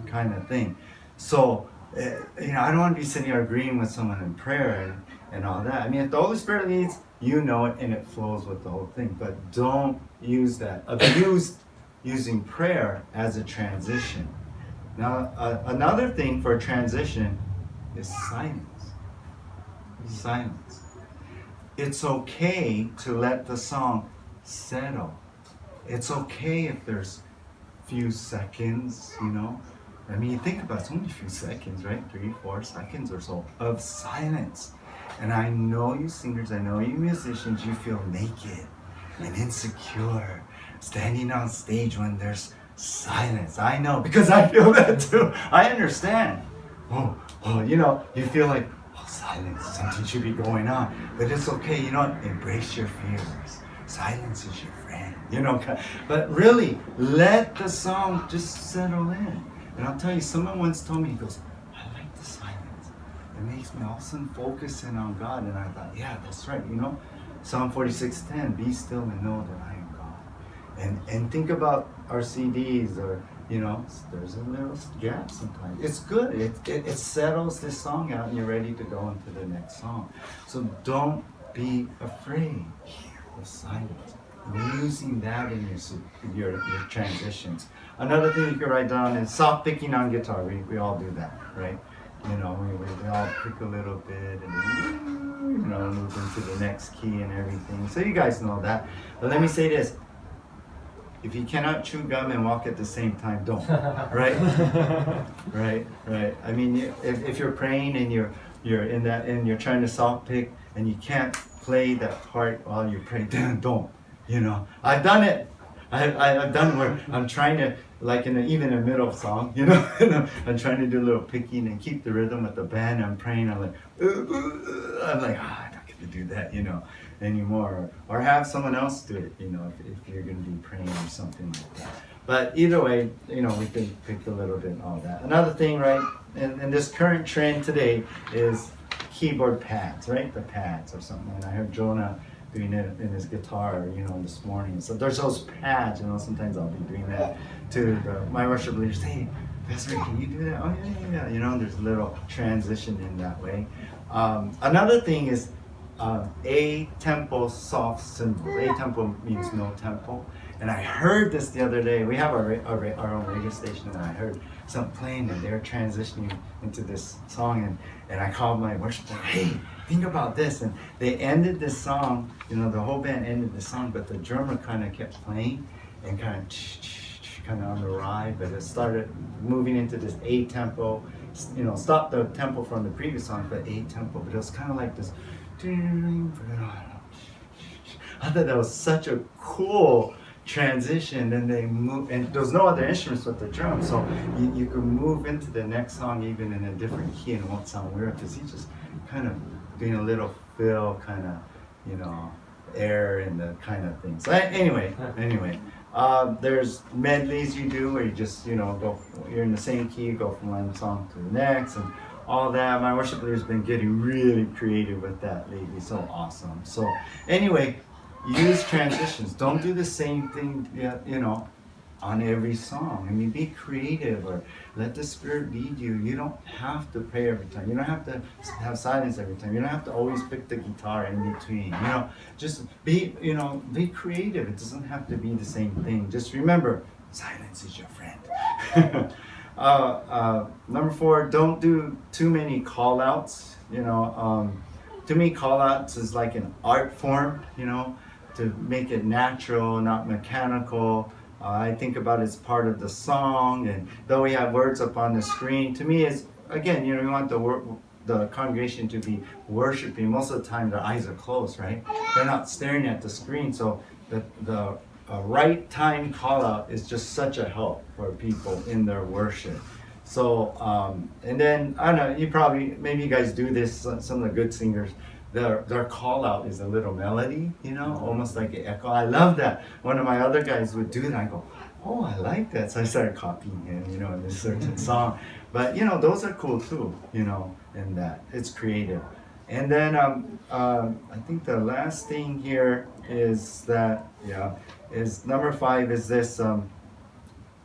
kind of thing. So, I don't want to be sitting here agreeing with someone in prayer and all that. I mean, if the Holy Spirit leads, you know it and it flows with the whole thing. But don't abuse using prayer as a transition. Now, another thing for a transition is silence. Silence. It's okay to let the song settle. It's okay if there's few seconds, I mean, you think about it, it's only a few seconds, right? 3-4 seconds or so of silence. And I know you singers, I know you musicians, you feel naked and insecure standing on stage when there's silence. I know, because I feel that too. I understand. You feel like, silence, something should be going on. But it's okay, embrace your fears. Silence is your friend, But really, let the song just settle in. And I'll tell you, someone once told me, he goes, I like the silence. It makes me all of a sudden focus in on God. And I thought, yeah, that's right. Psalm 46:10, be still and know that I am God. And think about our CDs or, there's a little gap sometimes. It's good. It settles this song out and you're ready to go into the next song. So don't be afraid of silence. Using that in your transitions. Another thing you can write down is soft picking on guitar. We all do that, right? We all pick a little bit and then, move into the next key and everything. So you guys know that. But let me say this. If you cannot chew gum and walk at the same time, don't. Right? Right. I mean, if you're praying and you're in that and you're trying to soft pick and you can't play that part while you pray, then don't. I've done it. I've done it where I'm trying to, like even in the middle of song, I'm trying to do a little picking and keep the rhythm with the band. I'm praying. I'm like, I'm not gonna do that, anymore. Or have someone else do it, if you're gonna be praying or something like that. But either way, we can pick a little bit and all that. Another thing, right? And this current trend today is keyboard pads, right? The pads or something. And I heard Jonah doing it in his guitar, this morning. So there's those pads, sometimes I'll be doing that to my worship leaders. Hey, Pastor, can you do that? Oh, yeah. There's a little transition in that way. Another thing is a-tempo soft cymbals. A-tempo means no tempo. And I heard this the other day. We have our own radio station, and I heard some playing, and they're transitioning into this song, and I called my worship leader, hey, think about this. And they ended this song, the whole band ended the song, but the drummer kind of kept playing and kind of on the ride, but it started moving into this A-tempo, stopped the tempo from the previous song, but A-tempo, but it was kind of like this. I thought that was such a cool transition. Then they move, and there was no other instruments but the drum, so you could move into the next song even in a different key and it won't sound weird because he's just kind of doing a little fill, kind of, air and the kind of thing. So anyway, there's medleys you do where you just, you're in the same key, go from one song to the next and all that. My worship leader's been getting really creative with that lately. So awesome. So anyway, use transitions. Don't do the same thing, on every song. I mean, be creative or let the Spirit lead you. You don't have to pray every time. You don't have to have silence every time. You don't have to always pick the guitar in between. Just be creative. It doesn't have to be the same thing. Just remember, silence is your friend. Number 4, don't do too many call-outs. Too many call-outs is like an art form, to make it natural, not mechanical. I think about it as part of the song, and though we have words up on the screen, to me it's, again, we want the congregation to be worshiping. Most of the time their eyes are closed, right? They're not staring at the screen, so the right time call out is just such a help for people in their worship. So, and then I don't know. Maybe you guys do this. Some of the good singers, their call out is a little melody, almost like an echo. I love that. One of my other guys would do that. I go, oh, I like that. So I started copying him, in this certain song. But those are cool too, in that it's creative. And then I think the last thing here is that is number 5 is this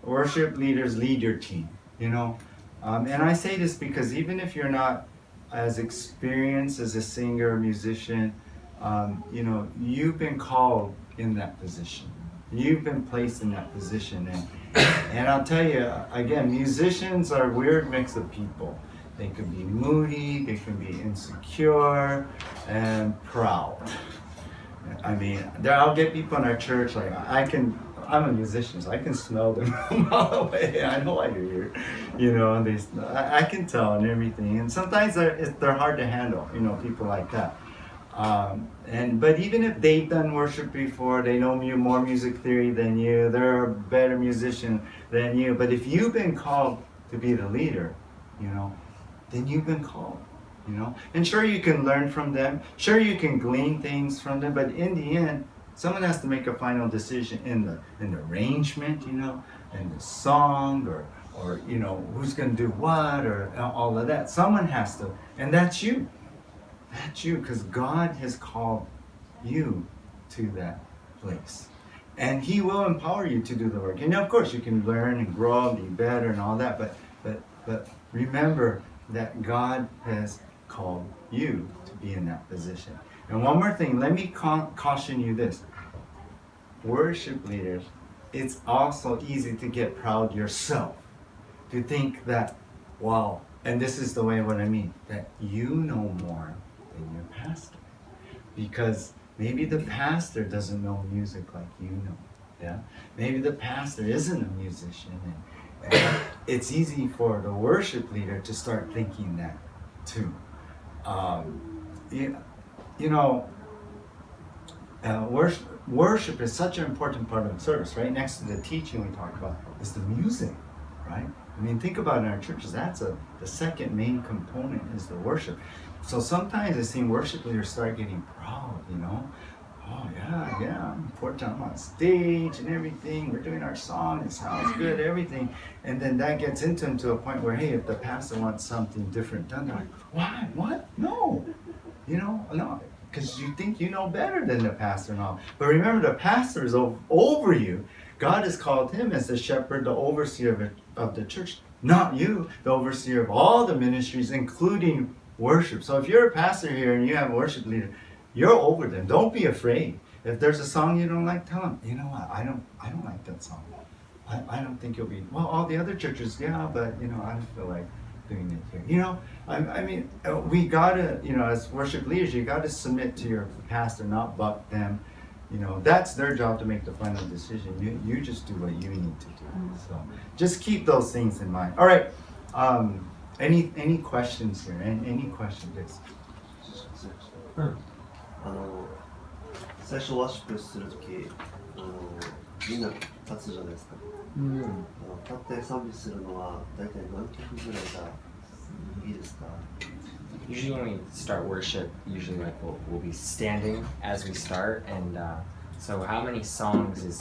worship leaders lead your team. And I say this because even if you're not as experienced as a singer or musician, you've been called in that position. You've been placed in that position. And I'll tell you, again, musicians are a weird mix of people. They can be moody, they can be insecure, and proud. I mean, I'll get people in our church, like, I'm a musician, so I can smell them a mile away. I know I do here, and I can tell and everything. And sometimes they're hard to handle, people like that. But even if they've done worship before, they know more music theory than you, they're a better musician than you. But if you've been called to be the leader, then you've been called, And sure, you can learn from them. Sure, you can glean things from them. But in the end, someone has to make a final decision in the arrangement, and the song, or who's going to do what, or all of that. Someone has to, and that's you. That's you, because God has called you to that place. And He will empower you to do the work. And of course, you can learn and grow and be better and all that, but remember that God has called you to be in that position. And one more thing, let me caution you this. Worship leaders, it's also easy to get proud yourself. To think that, wow, and this is the way what I mean, that you know more than your pastor. Because maybe the pastor doesn't know music like you know. Yeah? Maybe the pastor isn't a musician. And it's easy for the worship leader to start thinking that too. Worship is such an important part of the service, right? Next to the teaching we talked about is the music, right? I mean, think about it in our churches, the second main component is the worship. So sometimes I've seen worship leaders start getting proud, Oh yeah, I'm important, I'm on stage and everything, we're doing our song, it sounds good, everything. And then that gets into them to a point where, hey, if the pastor wants something different done, they're like, why, what, no, no. Because you think you know better than the pastor and all. But remember, the pastor is over you. God has called him as the shepherd, the overseer of the church, not you, the overseer of all the ministries, including worship. So if you're a pastor here and you have a worship leader, you're over them. Don't be afraid. If there's a song you don't like, tell them, you know what, I don't like that song. I don't think you'll be, well, all the other churches, yeah, but, I don't feel like doing it here. I mean, we gotta, as worship leaders, you gotta submit to your pastor, not buck them. That's their job to make the final decision. You just do what you need to do. So just keep those things in mind. All right. Any questions here? Any questions? Yes. 最初ワーシップするとき、みんな立つじゃないですか。立って賛美するのは大体何曲ぐらいがいいですか？ Usually when we start worship, usually we'll be standing as we start, and so how many songs is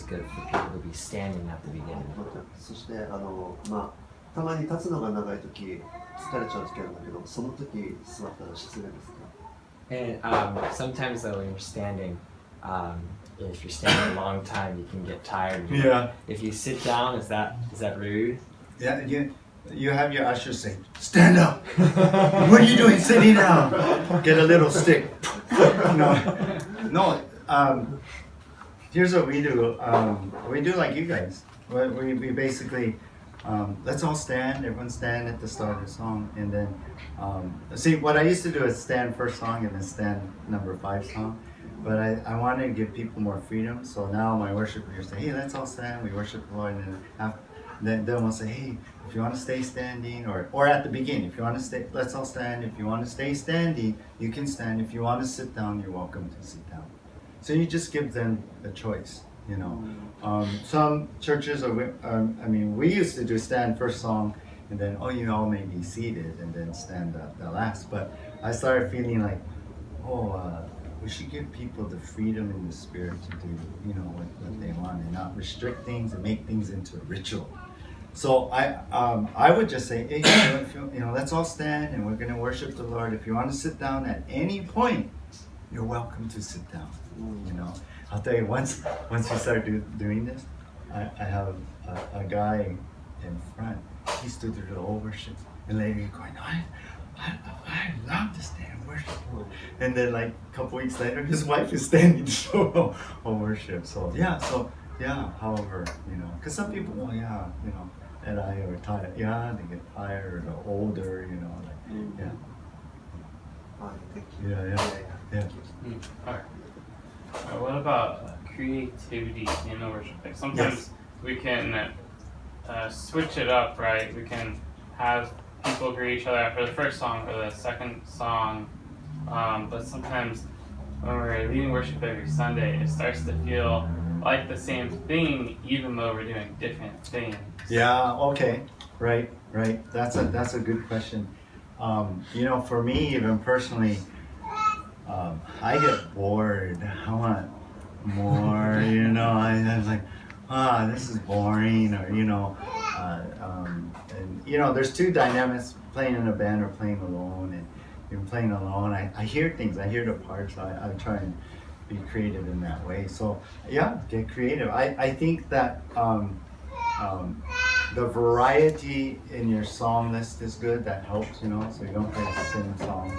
good for people to be standing at the beginning? そしてたまに立つのが長いとき疲れちゃうときあるんだけど、そのとき座ったら失礼ですか？ And sometimes though when you're standing, if you're standing a long time, you can get tired. Yeah. If you sit down, is that rude? Yeah. You have your usher say, stand up. What are you doing sitting down? Get a little stick. No. Here's what we do. We do like you guys. We basically, let's all stand. Everyone stand at the start of the song. And then, see, what I used to do is stand first song and then stand number 5 song. But I wanted to give people more freedom. So now my worship leaders say, hey, let's all stand. We worship the Lord. And then we'll say, hey, if you want to stay standing, or at the beginning, if you want to stay, let's all stand. If you want to stay standing, you can stand. If you want to sit down, you're welcome to sit down. So you just give them a choice. you know. Some churches are, we used to do stand first song, and then you all may be seated, and then stand the last. But I started feeling like, we should give people the freedom in the spirit to do, what they want, and not restrict things and make things into a ritual. So I would just say, hey, let's all stand and we're going to worship the Lord. If you want to sit down at any point, you're welcome to sit down. I'll tell you, once we start doing this, I have a guy in front. He stood through the whole worship, and later going, I love to stand and worship. And then like a couple weeks later, his wife is standing to show worship. So however, because some people, and I are tired. Yeah, they get tired or older, yeah. Thank you. Yeah. Alright. What about creativity in the worship? Like sometimes we can switch it up, right? We can have people greet each other after the first song or the second song, but sometimes when we're leading worship every Sunday, it starts to feel like the same thing, even though we're doing different things. Yeah. Okay. Right. That's a good question. For me, even personally, I get bored. I want more. I'm like, this is boring, or and there's two dynamics: playing in a band or playing alone. And even playing alone, I hear things. I hear the parts. I try and be creative in that way. So get creative. I think that the variety in your song list is good. That helps, so you don't play the same song,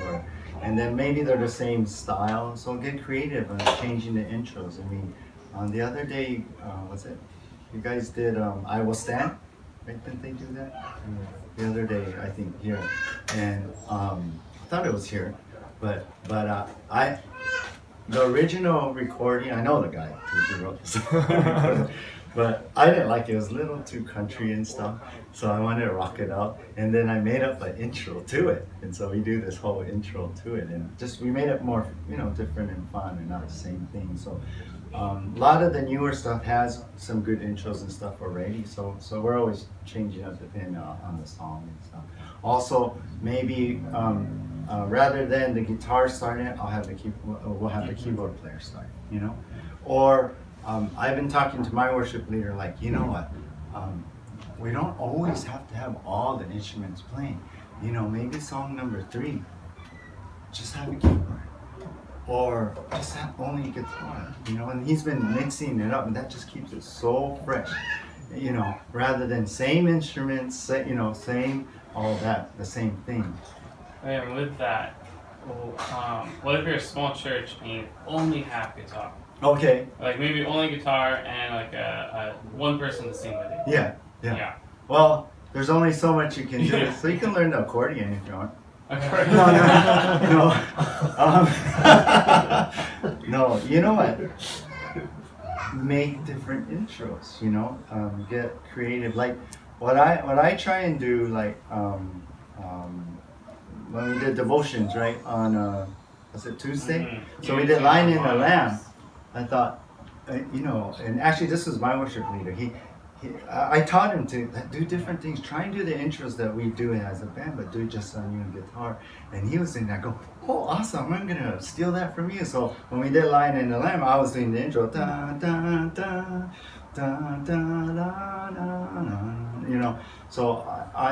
and then maybe they're the same style. So get creative on changing the intros. The other day, you guys did I Will Stand, right? Didn't they do that? The other day, I think, here. And I thought it was here, but the original recording, I know the guy who wrote this, but I didn't like it. It was a little too country and stuff, so I wanted to rock it out. And then I made up an intro to it, and so we do this whole intro to it, and we made it more, different and fun, and not the same thing. So a lot of the newer stuff has some good intros and stuff already. So we're always changing up depending on the song and stuff. Also, maybe rather than the guitar starting it, we'll have the keyboard player start. Or I've been talking to my worship leader, like, we don't always have to have all the instruments playing. Maybe song number 3, just have a keyboard, or just have only guitar. And he's been mixing it up, and that just keeps it so fresh. Rather than same instruments, same all that, the same thing. And with that, what if you're a small church and you only have guitar? Okay. Like maybe only guitar and like a one person to sing with you. Yeah. Well, there's only so much you can do. So you can learn the accordion if you want. Okay. No. No. You know what? Make different intros. Get creative. Like what I try and do, like when we did devotions, right, on was it Tuesday? Mm-hmm. So we did Lion in the Lamb. I thought, and actually this was my worship leader. I taught him to do different things. Try and do the intros that we do as a band, but do it just on you and guitar. And he was sitting there, go, oh, awesome! I'm gonna steal that from you. So when we did Lion in the Lamb, I was doing the intro, da da da da da da da. So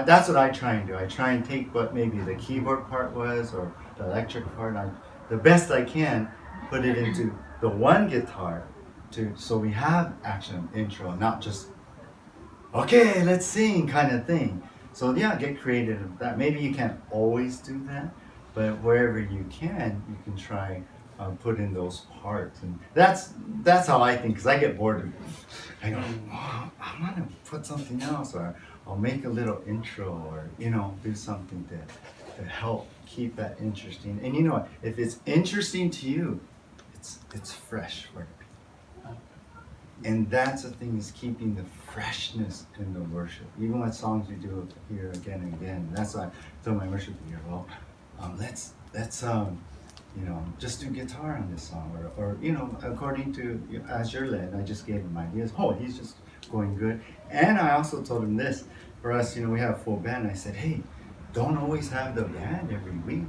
that's what I try and do. I try and take what maybe the keyboard part was, or the electric part. The best I can, put it into the one guitar, so we have action intro, not just okay, let's sing kind of thing. So get creative with that. Maybe you can't always do that, but wherever you can try put in those parts, and that's how I think. Because I get bored. I go, I want to put something else, or I'll make a little intro, or do something to help keep that interesting. And if it's interesting to you, it's fresh for you. And that's the thing, is keeping the freshness in the worship. Even with songs we do here again and again. That's why I told my worship leader, let's you know, just do guitar on this song, or you know, according to as you're led. I just gave him ideas. Oh, he's just going good. And I also told him this. For us, you know, we have full band. I said, hey, don't always have the band every week.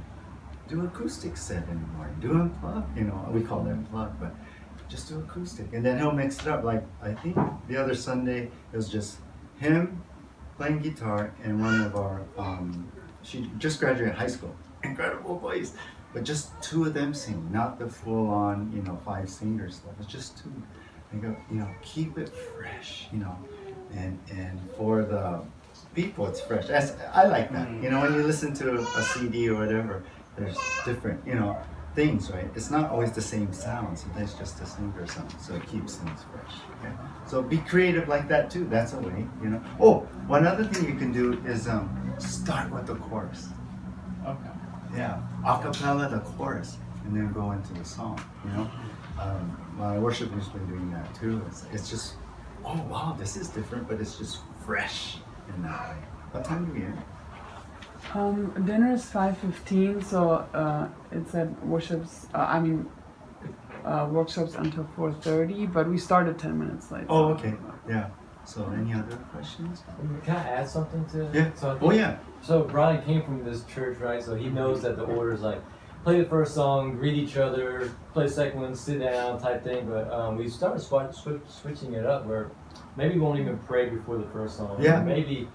Do acoustic set in the morning. Do unplugged. You know, we call them unplugged, but just do acoustic. And then he'll mix it up. Like I think the other Sunday it was just him playing guitar and one of our she just graduated high school. Incredible voice. But just two of them sing, not the full on, you know, 5 singers stuff. It's just two. I go, you know, keep it fresh, you know. And for the people it's fresh. I like that. You know, when you listen to a CD or whatever, there's different, you know, things, right? It's not always the same sound. Sometimes just a singer or something. So it keeps things fresh. Okay? So be creative like that too. That's a way, you know. Oh, one other thing you can do is start with the chorus. Okay. Yeah, a cappella the chorus, and then go into the song. You know, my worship has been doing that too. It's just, oh wow, this is different, but it's just fresh in that way. What time do we end? Dinner is 5:15, so it said worships. Workshops until 4:30, but we started 10 minutes late. Oh, okay, yeah. So any other questions? Can I add something to? Yeah. So I Oh think- yeah. So Brian came from this church, right? So he knows that the order is like play the first song, greet each other, play the second one, sit down type thing. But we started switching it up where maybe we won't even pray before the first song. Yeah. Maybe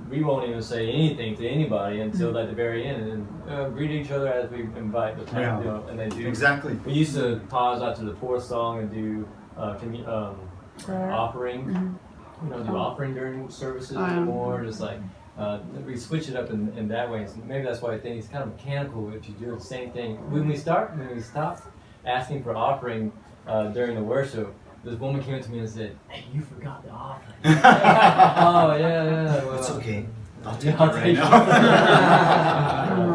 we won't even say anything to anybody until like the very end, and greet each other as we invite the Yeah. you know, and they do. Exactly. We used to pause after the fourth song and do Prayer. offering. You know, do offering during services more. Just like we switch it up in that way. So maybe that's why I think it's kind of mechanical if you do the same thing. When we stopped asking for offering during the worship, this woman came up to me and said, "Hey, you forgot the offering." Oh yeah. Well, It's okay. I'll take I'll it right take now.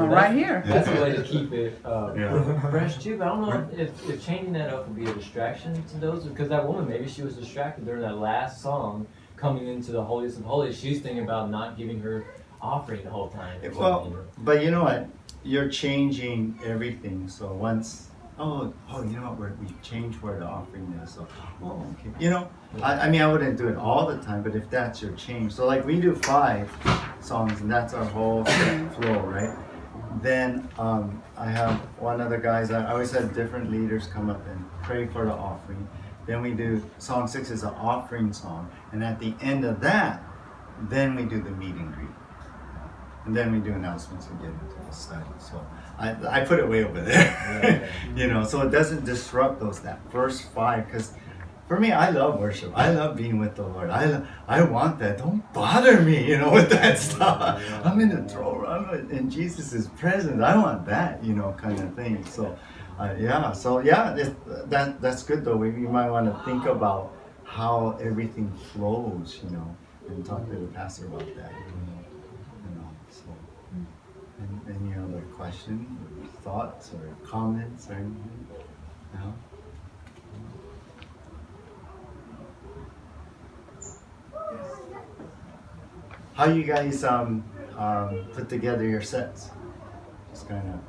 Right here. That's a way to keep it Yeah. fresh too. But I don't know if changing that up would be a distraction to those, because that woman, maybe she was distracted during that last song coming into the holiest of holies. She's thinking about not giving her offering the whole time. Well, but you know what? You're changing everything. So once, you know what? We changed where the offering is. So, okay. You know, I mean, I wouldn't do it all the time, but if that's your change. So like we do 5 songs and that's our whole flow, right? Then I have one of the guys, I always had different leaders come up and pray for the offering. Then we do, song 6 is an offering song. And at the end of that, then we do the meet and greet. And then we do announcements and get into the study. So I put it way over there, you know, so it doesn't disrupt that first 5. Because for me, I love worship. I love being with the Lord. I want that. Don't bother me, you know, with that stuff. I'm in the throne. I'm in Jesus' presence. I want that, you know, kind of thing. So, that's good though. You might want to think about how everything flows, you know, and talk to the pastor about that. You know, so. And any other questions, or thoughts, or comments, or anything? No? How you guys put together your sets? Just kind of,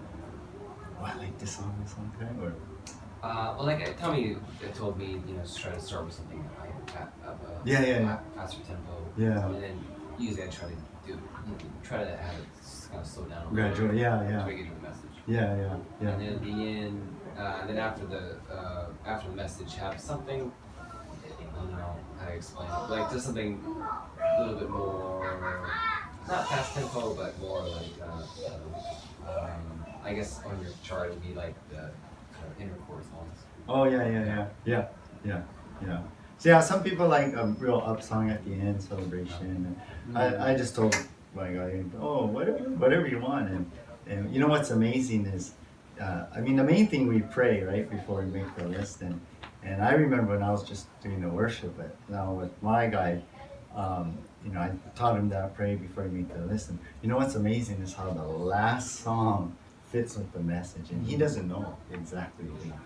I like this song, kind of, or Well, like Tommy told me, you know, just try to start with something faster tempo. Yeah. And then usually I try to try to have it kind of slow down a little gradual, bit yeah. to get to the message. Yeah. And then at the end, then after the message, have something. I don't know how to explain it. Like just something a little bit more, not fast tempo, but more like I guess on your chart it would be like the inner chord songs. Oh yeah. So yeah, some people like a real up song at the end, celebration. And I just told my guy, whatever you want. And you know what's amazing is, I mean, the main thing we pray right before we make the list. And I remember when I was just doing the worship, but now with my guy, you know, I taught him that pray before you make the list. And you know what's amazing is how the last song fits with the message, and he doesn't know exactly. You know,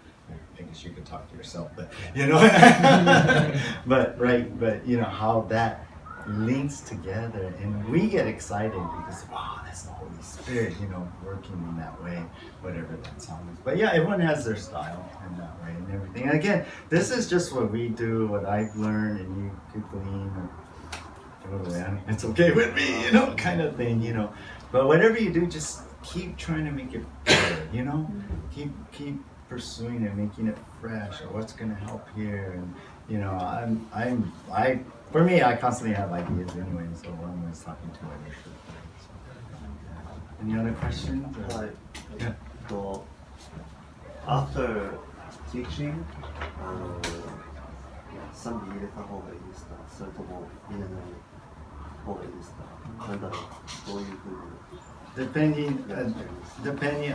I guess you could talk to yourself, but you know, but you know how that links together, and we get excited because wow, that's the Holy Spirit, working in that way, whatever that song is. But yeah, everyone has their style in that way and everything. And again, this is just what we do, what I've learned, and you could glean or throw it away. It's okay with me, kind of thing, But whatever you do, just keep trying to make it better, Keep pursuing it, making it fresh, or what's going to help here, and for me, I constantly have ideas anyway, so I'm always talking to others. Any other questions? Or? Yeah. So, after teaching, 賛美入れた方がいいですか、それとも入れない方がいいですか、なんだろう、どういうふうに。Depending,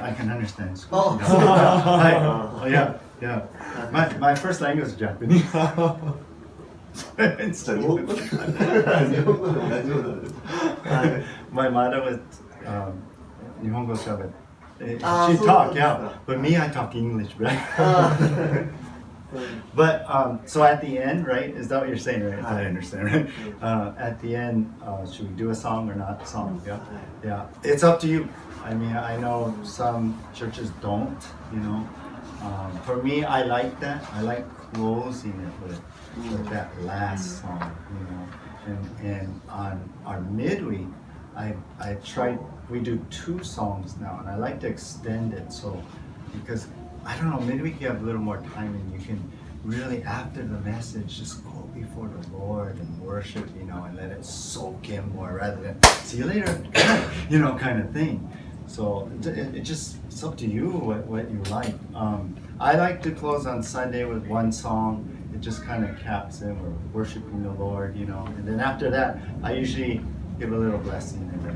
I can understand. Oh. Yeah. My first language is Japanese. My mother was Nihongo Shabbat. She talked, but me, I talk English, right? But so at the end, right? Is that what you're saying, right? I understand, right? At the end, should we do a song or not? Song, yeah. It's up to you. I mean, I know some churches don't. For me, I like that. I like closing it with that last song. And on our midweek, I tried. We do 2 songs now, and I like to extend it because. I don't know, midweek you have a little more time and you can really, after the message, just go before the Lord and worship, and let it soak in more rather than, see you later, kind of thing. So it's up to you what you like. I like to close on Sunday with 1 song. It just kind of caps in, we're worshiping the Lord, and then after that, I usually give a little blessing and then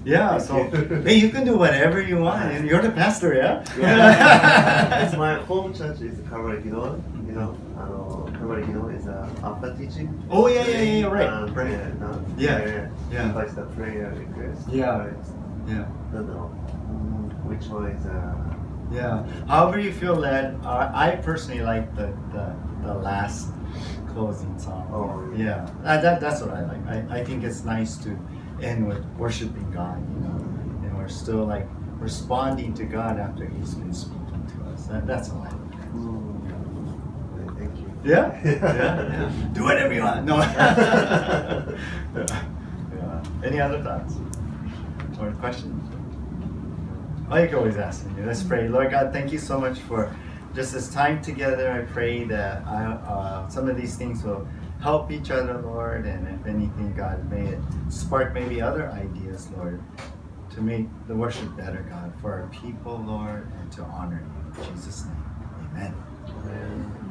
Yeah, so hey, you can do whatever you want. You're the pastor, yeah? It's my home church is Koinonia Ginowan. Koinonia Ginowan is after teaching. Oh yeah, right. Yeah. Invites the prayer request. Yeah. Don't know which one is. Yeah. However you feel led. I personally like the last closing song. Oh yeah. That's what I like. I think it's nice to end with worshiping God, and we're still like responding to God after He's been speaking to us. That's all I like. Thank you. Yeah. Do whatever you want. No. Yeah. Any other thoughts or questions? Oh, you can always ask me. Let's pray. Lord God, thank you so much for just this time together. I pray that some of these things will help each other, Lord, and if anything, God, may it spark maybe other ideas, Lord, to make the worship better, God, for our people, Lord, and to honor you. In Jesus' name, amen.